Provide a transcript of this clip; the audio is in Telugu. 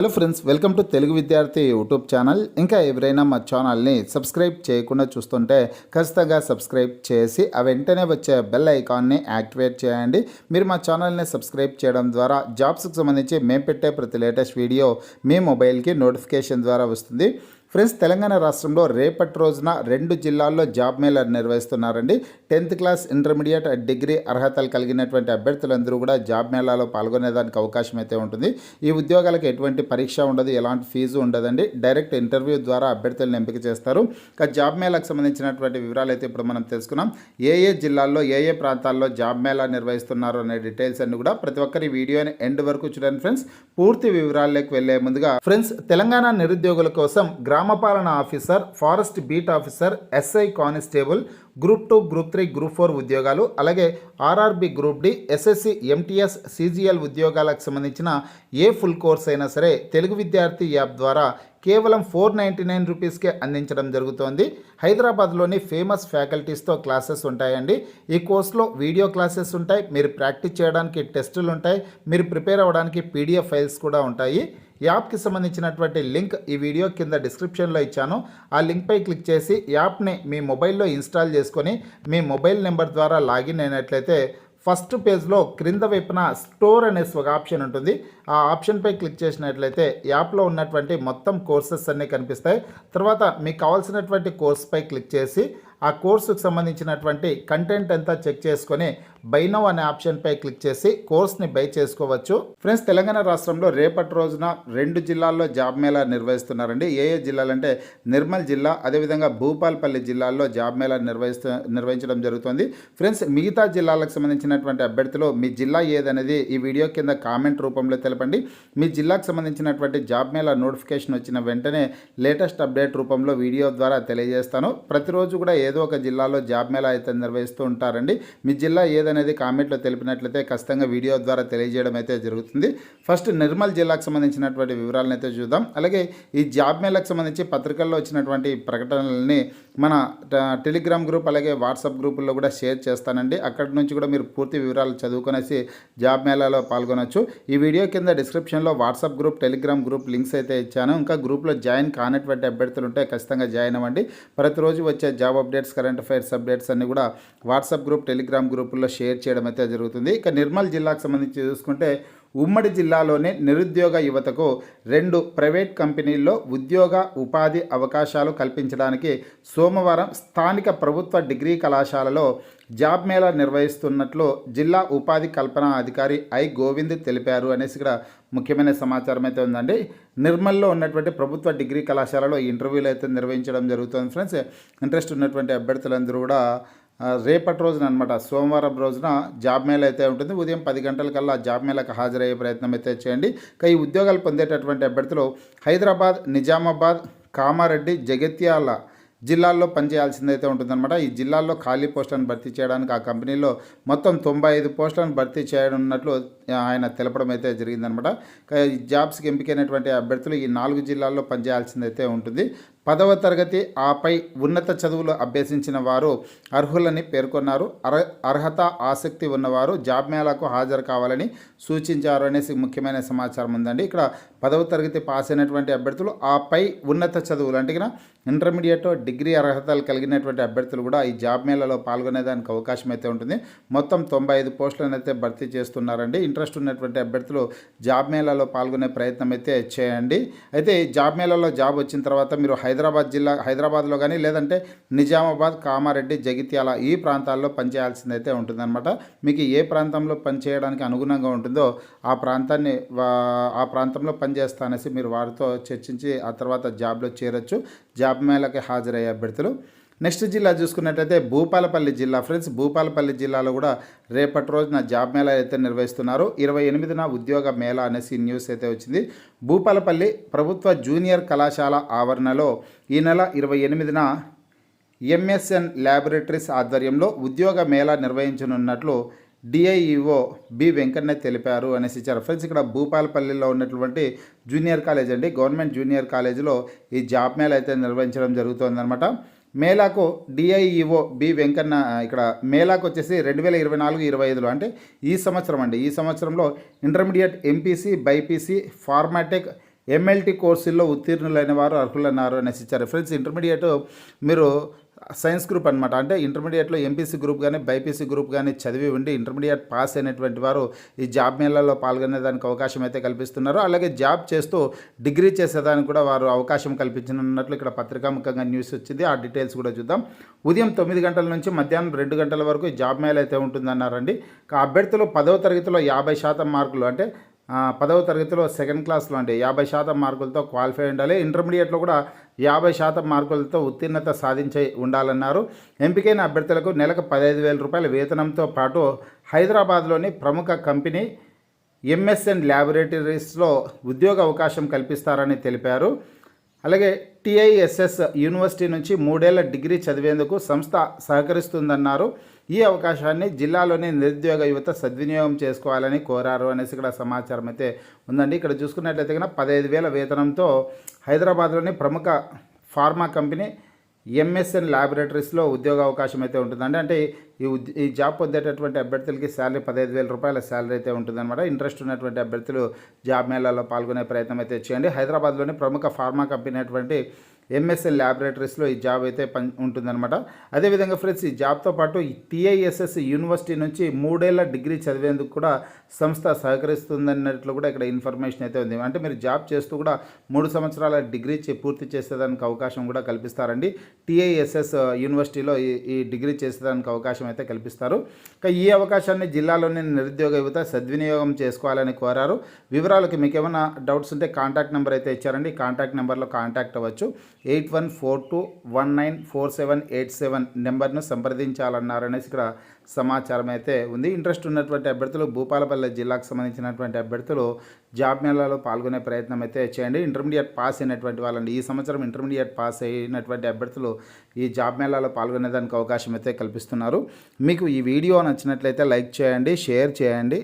Hello friends, welcome to Telugu విద్యార్థి యూట్యూబ్ ఛానల్. ఇంకా ఎవరైనా మా ఛానల్ని సబ్స్క్రైబ్ చేయకుండా చూస్తుంటే ఖచ్చితంగా సబ్స్క్రైబ్ చేసి ఆ వెంటనే వచ్చే బెల్ ఐకాన్ని యాక్టివేట్ చేయండి. మీరు మా ఛానల్ని సబ్స్క్రైబ్ చేయడం ద్వారా జాబ్స్కి సంబంధించి మేము పెట్టే ప్రతి లేటెస్ట్ వీడియో మీ మొబైల్కి నోటిఫికేషన్ ద్వారా వస్తుంది. ఫ్రెండ్స్, తెలంగాణ రాష్ట్రంలో రేపటి రోజున 2 జిల్లాల్లో జాబ్ మేళా నిర్వహిస్తున్నారండి. 10th క్లాస్, ఇంటర్మీడియట్, డిగ్రీ అర్హతలు కలిగినటువంటి అభ్యర్థులందరూ కూడా జాబ్ మేళాలో పాల్గొనేదానికి అవకాశం అయితే ఉంటుంది. ఈ ఉద్యోగాలకు ఎటువంటి పరీక్ష ఉండదు, ఎలాంటి ఫీజు ఉండదండి. డైరెక్ట్ ఇంటర్వ్యూ ద్వారా అభ్యర్థులను ఎంపిక చేస్తారు. ఇక జాబ్ మేళాకు సంబంధించినటువంటి వివరాలు అయితే ఇప్పుడు మనం తెలుసుకున్నాం. ఏ జిల్లాల్లో ఏ ప్రాంతాల్లో జాబ్ మేళా నిర్వహిస్తున్నారు అనే డీటెయిల్స్ అన్ని కూడా ప్రతి ఒక్కరి వీడియోని ఎండ్ వరకు చూడండి ఫ్రెండ్స్. పూర్తి వివరాల్లోకి వెళ్లే ముందుగా ఫ్రెండ్స్, తెలంగాణ నిరుద్యోగుల కోసం గ్రామపాలన officer, forest beat officer, SI constable, group 2, group 3, group 4 ఉద్యోగాలు, అలాగే RRB, group D, SSC, MTS, CGL ఉద్యోగాలకు సంబంధించిన ఏ ఫుల్ కోర్స్ అయినా సరే తెలుగు విద్యార్థి యాప్ ద్వారా కేవలం 499 రూపీస్కే అందించడం జరుగుతోంది. హైదరాబాద్లోని ఫేమస్ ఫ్యాకల్టీస్తో క్లాసెస్ ఉంటాయండి. ఈ కోర్సులో వీడియో క్లాసెస్ ఉంటాయి, మీరు ప్రాక్టీస్ చేయడానికి టెస్టులు ఉంటాయి, మీరు ప్రిపేర్ అవ్వడానికి పీడిఎఫ్ ఫైల్స్ కూడా ఉంటాయి. యాప్కి సంబంధించినటువంటి లింక్ ఈ వీడియో కింద డిస్క్రిప్షన్లో ఇచ్చాను. ఆ లింక్పై క్లిక్ చేసి యాప్ని మీ మొబైల్లో ఇన్స్టాల్ చేసుకొని మీ మొబైల్ నెంబర్ ద్వారా లాగిన్ అయినట్లయితే ఫస్ట్ పేజ్లో క్రింద వైపున స్టోర్ అనే ఒక ఆప్షన్ ఉంటుంది. ఆ ఆప్షన్పై క్లిక్ చేసినట్లయితే యాప్లో ఉన్నటువంటి మొత్తం కోర్సెస్ అన్నీ కనిపిస్తాయి. తర్వాత మీకు కావాల్సినటువంటి కోర్స్పై క్లిక్ చేసి ఆ కోర్సుకు సంబంధించినటువంటి కంటెంట్ అంతా చెక్ చేసుకొని బై నౌ అనే ఆప్షన్పై క్లిక్ చేసి కోర్స్ని బై చేసుకోవచ్చు. ఫ్రెండ్స్, తెలంగాణ రాష్ట్రంలో రేపటి రోజున 2 జిల్లాల్లో జాబ్ మేళా నిర్వహిస్తున్నారండి. ఏ జిల్లాలంటే నిర్మల్ జిల్లా, అదేవిధంగా భూపాల్పల్లి జిల్లాల్లో జాబ్ మేళా నిర్వహించడం జరుగుతుంది. ఫ్రెండ్స్, మిగతా జిల్లాలకు సంబంధించినటువంటి అభ్యర్థులు మీ జిల్లా ఏదనేది ఈ వీడియో కింద కామెంట్ రూపంలో తెలపండి. మీ జిల్లాకు సంబంధించినటువంటి జాబ్ మేళా నోటిఫికేషన్ వచ్చిన వెంటనే లేటెస్ట్ అప్డేట్ రూపంలో వీడియో ద్వారా తెలియజేస్తాను. ప్రతిరోజు కూడా ఏదో ఒక జిల్లాలో జాబ్ మేళా అయితే నిర్వహిస్తూ ఉంటారండి. మీ జిల్లా ఏదనేది కామెంట్లో తెలిపినట్లయితే ఖచ్చితంగా వీడియో ద్వారా తెలియజేయడం అయితే జరుగుతుంది. ఫస్ట్ నిర్మల్ జిల్లాకు సంబంధించినటువంటి వివరాలను అయితే చూద్దాం. అలాగే ఈ జాబ్ మేళాకు సంబంధించి పత్రికల్లో వచ్చినటువంటి ప్రకటనలని మన టెలిగ్రామ్ గ్రూప్ అలాగే వాట్సాప్ గ్రూపుల్లో కూడా షేర్ చేస్తానండి. అక్కడి నుంచి కూడా మీరు పూర్తి వివరాలు చదువుకొనేసి జాబ్ మేళాలో పాల్గొనవచ్చు. ఈ వీడియో కింద డిస్క్రిప్షన్లో WhatsApp group, Telegram group links అయితే ఇచ్చాను. ఇంకా గ్రూప్లో జాయిన్ కానటువంటి అభ్యర్థులు ఉంటే ఖచ్చితంగా జాయిన్ అవ్వండి. ప్రతిరోజు వచ్చే job updates, current affairs updates అన్ని కూడా వాట్సాప్ గ్రూప్, టెలిగ్రామ్ గ్రూపుల్లో షేర్ చేయడం అయితే జరుగుతుంది. ఇక నిర్మల్ జిల్లాకు సంబంధించి చూసుకుంటే ఉమ్మడి జిల్లాలోనే నిరుద్యోగ యువతకు 2 ప్రైవేట్ కంపెనీల్లో ఉద్యోగ ఉపాధి అవకాశాలు కల్పించడానికి సోమవారం స్థానిక ప్రభుత్వ డిగ్రీ కళాశాలలో జాబ్ మేళా నిర్వహిస్తున్నట్లు జిల్లా ఉపాధి కల్పన అధికారి ఐ గోవింద్ తెలిపారు అనేసి ఇక్కడ ముఖ్యమైన సమాచారం అయితే ఉందండి. నిర్మల్లో ఉన్నటువంటి ప్రభుత్వ డిగ్రీ కళాశాలలో ఇంటర్వ్యూలు అయితే నిర్వహించడం జరుగుతుంది. ఫ్రెండ్స్, ఇంట్రెస్ట్ ఉన్నటువంటి అభ్యర్థులందరూ కూడా రేపటి రోజున అనమాట సోమవారం రోజున జాబ్ మేళా అయితే ఉంటుంది. ఉదయం 10 గంటలకల్లా జాబ్ మేళాకు హాజరయ్యే ప్రయత్నం అయితే చేయండి. ఈ ఉద్యోగాలు పొందేటటువంటి అభ్యర్థులు హైదరాబాద్, నిజామాబాద్, కామారెడ్డి, జగిత్యాల జిల్లాల్లో పనిచేయాల్సిందైతే ఉంటుందన్నమాట. ఈ జిల్లాల్లో ఖాళీ పోస్టులను భర్తీ చేయడానికి ఆ కంపెనీలో మొత్తం 95 పోస్టులను భర్తీ చేయనున్నట్లు ఆయన తెలపడం అయితే జరిగిందనమాట. ఈ జాబ్స్కి ఎంపికైనటువంటి అభ్యర్థులు ఈ 4 జిల్లాల్లో పనిచేయాల్సిందైతే ఉంటుంది. 10వ తరగతి ఆపై ఉన్నత చదువులు అభ్యసించిన వారు అర్హులని పేర్కొన్నారు. అర్హత, ఆసక్తి ఉన్నవారు జాబ్ మేళాకు హాజరు కావాలని సూచించారు అనేసి ముఖ్యమైన సమాచారం ఉందండి. ఇక్కడ 10వ తరగతి పాస్ అయినటువంటి అభ్యర్థులు ఆపై ఉన్నత చదువులు అంటే ఇంటర్మీడియట్, డిగ్రీ అర్హతలు కలిగినటువంటి అభ్యర్థులు కూడా ఈ జాబ్ మేళాలో పాల్గొనేదానికి అవకాశం అయితే ఉంటుంది. మొత్తం 95 పోస్టులను అయితే భర్తీ చేస్తున్నారండి. ఇంట్రెస్ట్ ఉన్నటువంటి అభ్యర్థులు జాబ్ మేళాలో పాల్గొనే ప్రయత్నం అయితే చేయండి. అయితే ఈ జాబ్ మేళాలో జాబ్ వచ్చిన తర్వాత మీరు హైదరాబాద్లో కానీ లేదంటే నిజామాబాద్, కామారెడ్డి, జగిత్యాల ఈ ప్రాంతాల్లో పనిచేయాల్సిందైతే ఉంటుందన్నమాట. మీకు ఏ ప్రాంతంలో పనిచేయడానికి అనుగుణంగా ఉంటుందో ఆ ప్రాంతంలో పనిచేస్తా అనేసి మీరు వారితో చర్చించి ఆ తర్వాత జాబ్లో చేరొచ్చు. జాబ్ మేళాకి హాజరయ్యే అభ్యర్థులు. నెక్స్ట్ జిల్లా చూసుకున్నట్లయితే భూపాలపల్లి జిల్లా. ఫ్రెండ్స్, భూపాలపల్లి జిల్లాలో కూడా రేపటి రోజున జాబ్ మేళా అయితే నిర్వహిస్తున్నారు. 28న ఉద్యోగ మేళా అనేసి న్యూస్ అయితే వచ్చింది. భూపాలపల్లి ప్రభుత్వ జూనియర్ కళాశాల ఆవరణలో ఈ నెల 28న ఎంఎస్ఎన్ ల్యాబొరేటరీస్ ఆధ్వర్యంలో ఉద్యోగ మేళా నిర్వహించనున్నట్లు డిఐఈఓ బి వెంకన్న తెలిపారు అనేసి ఇచ్చారు. ఫ్రెండ్స్, ఇక్కడ భూపాలపల్లిలో ఉన్నటువంటి జూనియర్ కాలేజ్ అండి, గవర్నమెంట్ జూనియర్ కాలేజీలో ఈ జాబ్ మేళా అయితే నిర్వహించడం జరుగుతుందన్నమాట. మేళాకు డిఐఈఓ బి వెంకన్న ఇక్కడ మేళాకు వచ్చేసి 2024-25లో అంటే ఈ సంవత్సరం అండి. ఈ సంవత్సరంలో ఇంటర్మీడియట్ ఎంపీసీ, బైపీసీ, ఫార్మాటెక్, ఎంఎల్టీ కోర్సుల్లో ఉత్తీర్ణులైన వారు అర్హులన్నారు అనేసి ఇచ్చారు. ఫ్రెండ్స్, ఇంటర్మీడియట్ మీరు సైన్స్ గ్రూప్ అనమాట. అంటే ఇంటర్మీడియట్లో ఎంపీసీ గ్రూప్ కానీ బైపీసీ గ్రూప్ కానీ చదివి ఉండి ఇంటర్మీడియట్ పాస్ అయినటువంటి వారు ఈ జాబ్ మేళాలో పాల్గొనేదానికి అవకాశం అయితే కల్పిస్తున్నారు. అలాగే జాబ్ చేస్తూ డిగ్రీ చేసేదానికి కూడా వారు అవకాశం కల్పించనున్నట్లు ఇక్కడ పత్రికాముఖంగా న్యూస్ వచ్చింది. ఆ డీటెయిల్స్ కూడా చూద్దాం. ఉదయం 9 గంటల నుంచి మధ్యాహ్నం 2 గంటల వరకు ఈ జాబ్ మేళ అయితే ఉంటుందన్నారండి. అభ్యర్థులు 10వ తరగతిలో 50% మార్కులు, అంటే 10వ తరగతిలో సెకండ్ క్లాస్లో అంటే 50% మార్కులతో క్వాలిఫై ఉండాలి. ఇంటర్మీడియట్లో కూడా 50% మార్కులతో ఉత్తీర్ణత సాధించి ఉండాలన్నారు. ఎంపికైన అభ్యర్థులకు నెలకు 15,000 రూపాయల వేతనంతో పాటు హైదరాబాద్లోని ప్రముఖ కంపెనీ ఎంఎస్ఎన్ ల్యాబొరేటరీస్లో ఉద్యోగ అవకాశం కల్పిస్తారని తెలిపారు. అలాగే టిఐఎస్ఎస్ యూనివర్సిటీ నుంచి 3 ఏళ్ల డిగ్రీ చదివేందుకు సంస్థ సహకరిస్తుందన్నారు. ఈ అవకాశాన్ని జిల్లాలోని నిరుద్యోగ యువత సద్వినియోగం చేసుకోవాలని కోరారు అనేసి ఇక్కడ సమాచారం అయితే ఉందండి. ఇక్కడ చూసుకున్నట్లయితే కనుక 15,000 వేతనంతో హైదరాబాద్లోని ప్రముఖ ఫార్మా కంపెనీ ఎంఎస్ఎన్ ల్యాబొరేటరీస్లో ఉద్యోగ అవకాశం అయితే ఉంటుందండి. అంటే ఈ జాబ్ పొందేటటువంటి అభ్యర్థులకి శాలరీ 15,000 రూపాయల శాలరీ అయితే ఉంటుందన్నమాట. ఇంట్రెస్ట్ ఉన్నటువంటి అభ్యర్థులు జాబ్ మేళాలో పాల్గొనే ప్రయత్నం అయితే చేయండి. హైదరాబాద్లోని ప్రముఖ ఫార్మా కంపెనీ అయినటువంటి ఎంఎస్ఎన్ ల్యాబొరేటరీస్లో ఈ జాబ్ అయితే ఉంటుందన్నమాట. అదేవిధంగా ఫ్రెండ్స్, ఈ జాబ్తో పాటు ఈ టిఐఎస్ఎస్ యూనివర్సిటీ నుంచి 3 ఏళ్ల డిగ్రీ చదివేందుకు కూడా సంస్థ సహకరిస్తుందన్నట్లు కూడా ఇక్కడ ఇన్ఫర్మేషన్ అయితే ఉంది. అంటే మీరు జాబ్ చేస్తూ కూడా 3 సంవత్సరాల డిగ్రీ పూర్తి చేసేదానికి అవకాశం కూడా కల్పిస్తారండి. టిఐఎస్ఎస్ యూనివర్సిటీలో ఈ డిగ్రీ చేసేదానికి అవకాశం అయితే కల్పిస్తారు. ఈ అవకాశాన్ని జిల్లాలోని నిరుద్యోగ యువత సద్వినియోగం చేసుకోవాలని కోరారు. వివరాలకు మీకు ఏమైనా డౌట్స్ ఉంటే కాంటాక్ట్ నెంబర్ అయితే ఇచ్చారండి. కాంటాక్ట్ నెంబర్లో కాంటాక్ట్ అవ్వచ్చు. 8142194787 నెంబర్ను సంప్రదించాలన్నారనేసి ఇక్కడ సమాచారం అయితే ఉంది. ఇంట్రెస్ట్ ఉన్నటువంటి అభ్యర్థులు, భూపాలపల్లి జిల్లాకు సంబంధించినటువంటి అభ్యర్థులు జాబ్ మేళాలో పాల్గొనే ప్రయత్నం అయితే చేయండి. ఇంటర్మీడియట్ పాస్ అయినటువంటి వాళ్ళండి, ఈ సంవత్సరం ఇంటర్మీడియట్ పాస్ అయినటువంటి అభ్యర్థులు ఈ జాబ్ మేళాలో పాల్గొనేదానికి అవకాశం అయితే కల్పిస్తున్నారు. మీకు ఈ వీడియో నచ్చినట్లయితే లైక్ చేయండి, షేర్ చేయండి.